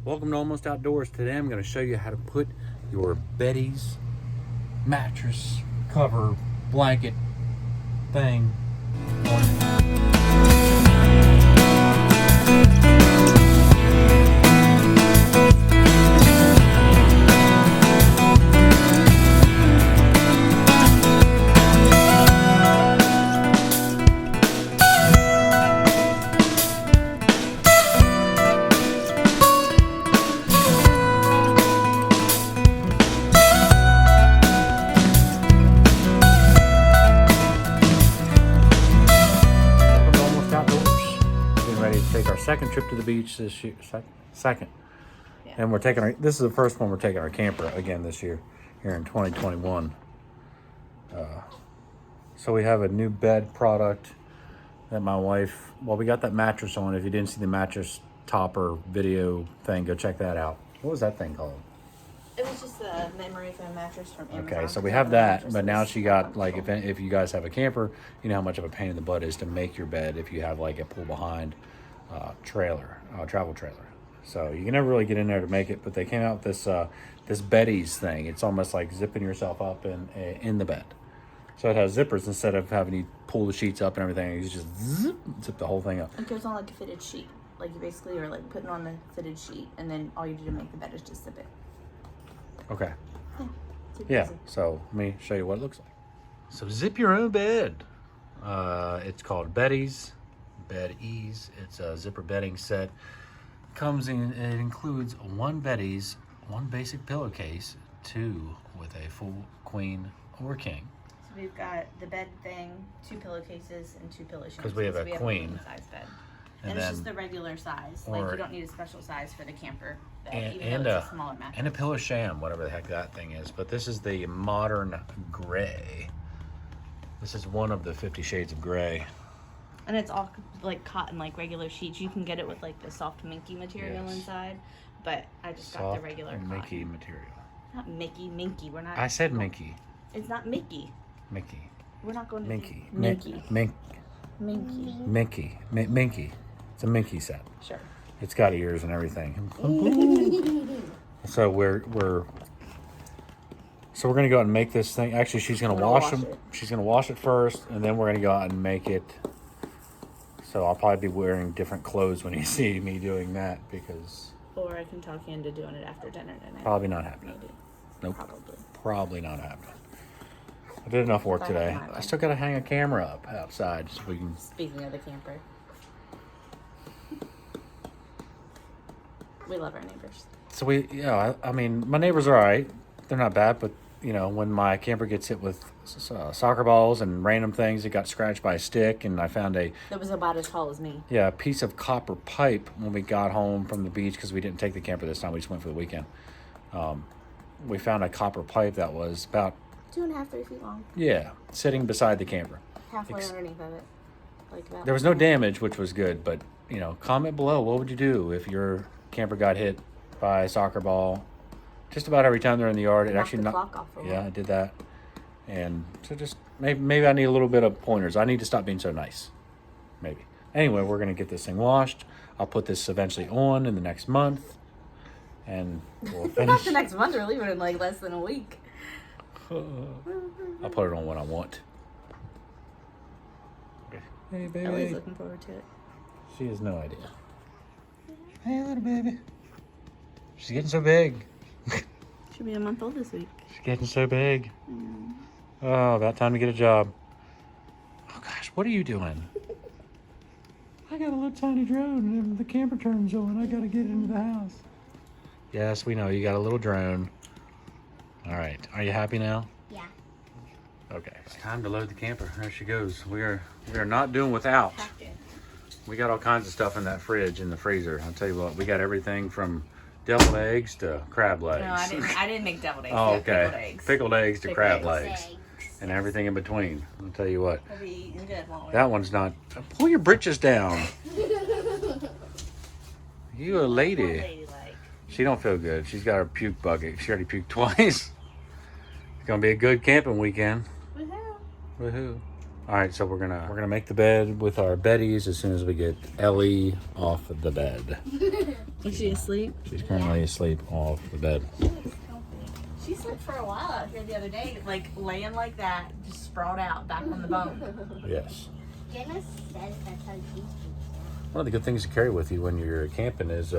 Welcome to Almost Outdoors. Today I'm going to show you how to put your Beddy's mattress cover blanket thing on. Take our second trip to the beach this year. Second. Yeah. And we're taking this is the first one we're taking our camper again this year, here in 2021. So we have a new bed product that my wife, well, we got that mattress on. If you didn't see the mattress topper video thing, go check that out. What was that thing called? It was just a memory foam mattress from Amazon. Okay, so we have that, but now she got, like, if you guys have a camper, you know how much of a pain in the butt it is to make your bed if you have, like, a pull behind travel trailer. So you can never really get in there to make it, but they came out with this Beddy's thing. It's almost like zipping yourself up in the bed. So it has zippers instead of having you pull the sheets up and everything. You just zip the whole thing up. It goes on like a fitted sheet. Like you basically are like putting on the fitted sheet, and then all you do to make the bed is just zip it. Okay. Yeah. So let me show you what it looks like. So zip your own bed. It's called Beddys. Beddys. It's a zipper bedding set. Comes in. It includes one Beddy's, one basic pillowcase, two with a full queen or king. So we've got the bed thing, two pillowcases, and two pillow sheets. Because we have a queen size bed, and it's just the regular size. Like you don't need a special size for the camper bed, even though it's a smaller mattress. And a pillow sham, whatever the heck that thing is. But this is the modern gray. This is one of the 50 shades of gray. And it's all like cotton, like regular sheets. You can get it with like the soft minky material inside, but I just got the regular minky cotton. material. Not minky. We're not. I said minky. It's not Mickey. Mickey. We're not going to minky. Minky. Minky. It's a minky set. Sure. It's got ears and everything. So we're gonna go out and make this thing. Actually, she's gonna wash them. She's gonna wash it first, and then we're gonna go out and make it. So I'll probably be wearing different clothes when you see me doing that because. Or I can talk you into doing it after dinner tonight. Probably not happening. Maybe. Nope. Probably not happening. I did enough work today. I still gotta hang a camera up outside so we can. Speaking of the camper, we love our neighbors. So I mean, my neighbors are all right. They're not bad, but you know, when my camper gets hit with soccer balls and random things, it got scratched by a stick, and I found that was about as tall as me. Yeah, a piece of copper pipe when we got home from the beach because we didn't take the camper this time. We just went for the weekend. We found a copper pipe that was about 2.5, 3 feet long. Yeah, sitting beside the camper. Halfway underneath of it. Like about there was no damage, which was good, but you know, comment below what would you do if your camper got hit by a soccer ball? Just about every time they're in the yard, it actually knocked. Yeah, I did that, and so just maybe I need a little bit of pointers. I need to stop being so nice. Maybe. Anyway, we're gonna get this thing washed. I'll put this eventually on in the next month, and we'll finish. Not the next month. We're leaving in like less than a week. I'll put it on when I want. Hey, baby. Ellie's looking forward to it. She has no idea. Hey, little baby. She's getting so big. She'll be a month old this week. She's getting so big. Oh, about time to get a job. Oh, gosh, what are you doing? I got a little tiny drone, and if the camper turns on, I got to get into the house. Yes, we know. You got a little drone. All right. Are you happy now? Yeah. Okay. It's time to load the camper. There she goes. We are not doing without. We got all kinds of stuff in that fridge, in the freezer. I'll tell you what. We got everything from deviled eggs to crab legs. No, I didn't make deviled eggs. Oh, okay. Pickled eggs. Pickled eggs to crab legs. And everything in between. I'll tell you what. We'll be eating good, won't we? That one's not. Pull your britches down. You a lady. She don't feel good. She's got her puke bucket. She already puked twice. It's gonna be a good camping weekend. Woohoo! Woohoo! All right, so we're gonna make the bed with our Beddys as soon as we get Ellie off of the bed. Is she asleep? She's currently asleep off the bed. She slept for a while out here the other day, like laying like that, just sprawled out back on the bone. Yes. Dennis says that's how she sleeps. One of the good things to carry with you when you're camping is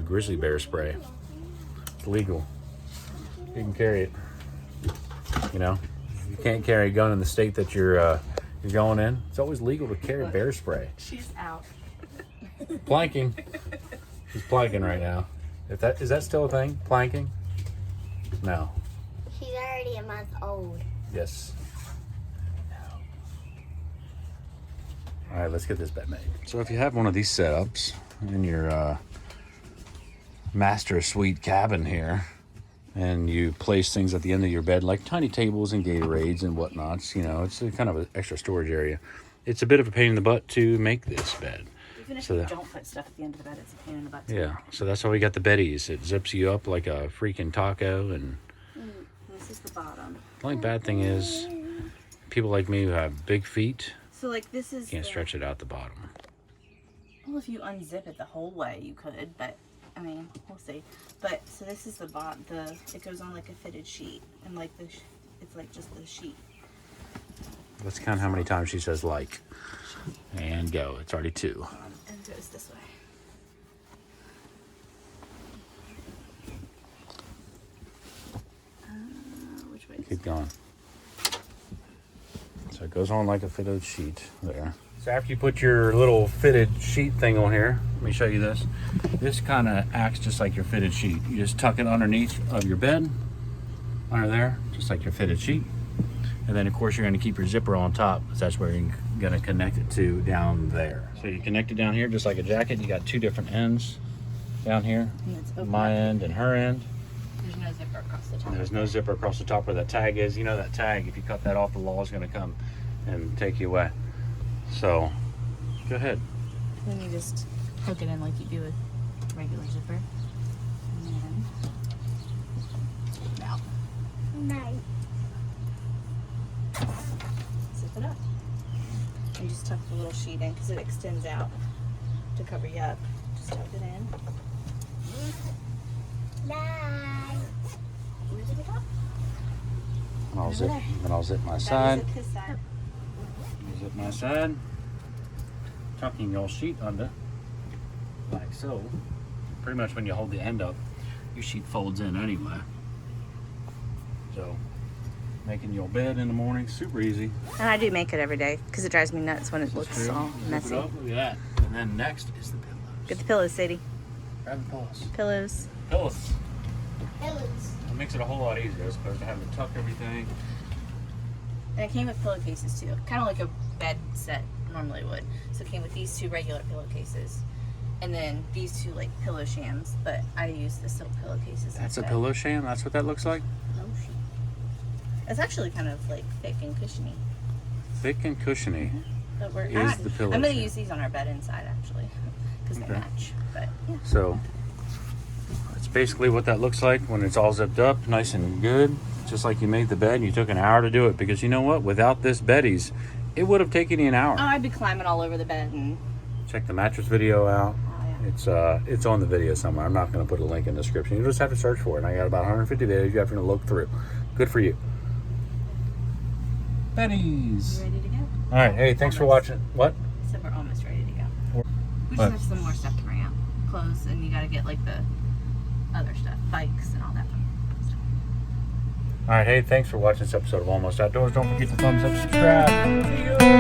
grizzly bear spray. It's legal. You can carry it. You know, you can't carry a gun in the state that you're going in. It's always legal to carry bear spray. She's out. Planking. She's planking right now. Is that still a thing? Planking? No. She's already a month old. Yes. All right, let's get this bed made. So if you have one of these setups in your master suite cabin here, and you place things at the end of your bed like tiny tables and Gatorades and whatnots, you know, it's a kind of an extra storage area. It's a bit of a pain in the butt to make this bed. Even if you don't put stuff at the end of the bed, it's a pain in the butt. Yeah, so that's why we got the Beddys. It zips you up like a freaking taco. And this is the bottom. the only bad thing is people like me who have big feet So like this is can't stretch it out the bottom. Well, if you unzip it the whole way, you could, but I mean, we'll see. But so this is the bot. It goes on like a fitted sheet, and like it's like just the sheet. Let's count how many times she says like, and go. It's already 2. And it goes this way. Which way? Keep going. So it goes on like a fitted sheet there. So after you put your little fitted sheet thing on here, let me show you this. This kind of acts just like your fitted sheet. You just tuck it underneath of your bed, under there, just like your fitted sheet. And then of course you're going to keep your zipper on top, because that's where you're going to connect it to down there. So you connect it down here just like a jacket. You got 2 different ends down here, my end and her end. There's no zipper across the top. There's no zipper across the top where that tag is. You know that tag, if you cut that off, the law is going to come and take you away. So, go ahead. Then you just hook it in like you do with regular zipper. And then out. Nice. Zip it up. And just tuck the little sheet in because it extends out to cover you up. Just tuck it in. Nice. Where's the top? And I'll zip my That side. is his side. Zip my side. Tucking your sheet under, like so. Pretty much when you hold the end up, your sheet folds in anyway. So, making your bed in the morning, super easy. And I do make it every day because it drives me nuts when it looks all Zip it messy. up, look at that. And then next is the pillows. Get the pillows, Sadie. Grab the pillows. Pillows. Pillows. Pillows. It makes it a whole lot easier as opposed to having to tuck everything. And it came with pillowcases too, kind of like a bed set normally would. So it came with these 2 regular pillowcases, and then these 2 like pillow shams. But I use the silk pillowcases. That's instead. a pillow sham? That's what that looks like? Pillow sham. It's actually kind of like thick and cushiony. Thick and cushiony. But Is the pillow I'm going to sham. use these on our bed inside actually, because Okay. they match. But yeah. So that's basically what that looks like when it's all zipped up, nice and good. Just like you made the bed and you took an hour to do it, because you know what? Without this Beddy's, it would have taken you an hour. Oh, I'd be climbing all over the bed and. Check the mattress video out. Oh yeah. It's on the video somewhere. I'm not going to put a link in the description. You just have to search for it. And I got about 150 videos you have to look through. Good for you. Beddy's. You ready to go? All right. Hey, thanks for watching. What? So we're almost ready to go. We What? just have some more stuff to bring out. Clothes, and you got to get like the other stuff, bikes and all that fun stuff. All right. Hey, thanks for watching this episode of Almost Outdoors. Don't forget to thumbs up, subscribe. See you.